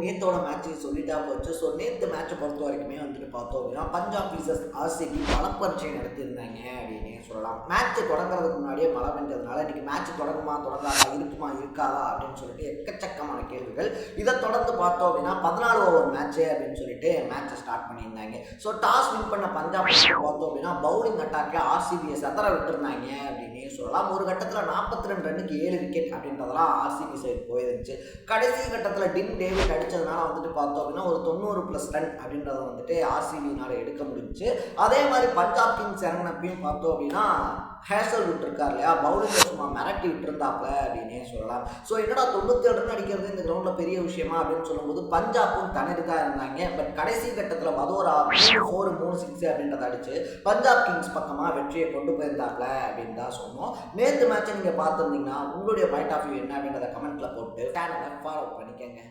நேத்தோட மேட்சை சொல்லிட்டா போச்சு. ஸோ நேற்று மேட்சை பொறுத்த வரைக்குமே வந்துட்டு பார்த்தோம் அப்படின்னா பஞ்சாப் விசஸ் ஆர்சிபி பலப்பரீட்சை நடத்தியிருந்தாங்க அப்படின்னே சொல்லலாம். மேட்ச் தொடங்குறதுக்கு முன்னாடியே மழை பெஞ்சதுனால இன்னைக்கு மேட்ச் தொடங்குமா தொடங்காதா இருக்குமா இருக்காதா அப்படின்னு சொல்லிட்டு எக்கச்சக்கமான கேள்விகள். இதை தொடர்ந்து பார்த்தோம் அப்படின்னா 14 ஓவர் மேட்ச்சு அப்படின்னு சொல்லிட்டு மேட்சை ஸ்டார்ட் பண்ணியிருந்தாங்க. ஸோ டாஸ் வின் பண்ண பஞ்சாப் பார்த்தோம் அப்படின்னா பவுலிங் அட்டாக்கில் ஆர்சிபியை சதற விட்டுருந்தாங்க அப்படின்னே சொல்லலாம். ஒரு கட்டத்தில் 42 ரன்னுக்கு 7 விக்கெட் அப்படின்றதெல்லாம் ஆர்சிபி சைடு போயிருந்துச்சு. கடைசி கட்டத்தில் டிம் டேவிட் அடித்ததுனால வந்துட்டு பார்த்தோம் அப்படின்னா ஒரு 90+ ரன் அப்படின்றத வந்துட்டு ஆர்சிபினால எடுக்க முடிஞ்சுச்சு. அதே மாதிரி பஞ்சாப் கிங்ஸ் இறங்கினப்பையும் பார்த்தோம் அப்படின்னா ஹேசல்வுட் இருக்கார் இல்லையா, பவுலிங் சும்மா மிரட்டி விட்டுருந்தாப்ல அப்படின்னே சொல்லலாம். ஸோ என்னடா 97 ரன் அடிக்கிறது இந்த கிரவுண்டில் பெரிய விஷயமா அப்படின்னு சொல்லும்போது பஞ்சாப்பும் திணறி தான் இருந்தாங்க. பட் கடைசி கட்டத்தில் வதோரா 3-4 3-6 அப்படின்றத அடிச்சு பஞ்சாப் கிங்ஸ் பக்கமாக வெற்றியை கொண்டு போயிருந்தாப்ல அப்படின்னு தான் சொன்னோம். நேற்று மேட்சை நீங்கள் பார்த்துருந்தீங்கன்னா உங்களுடைய பாயிண்ட் ஆஃப் வியூ என்ன அப்படின்றத கமெண்ட்டில் போட்டு சேனலை ஃபாலோ பண்ணிக்கங்க.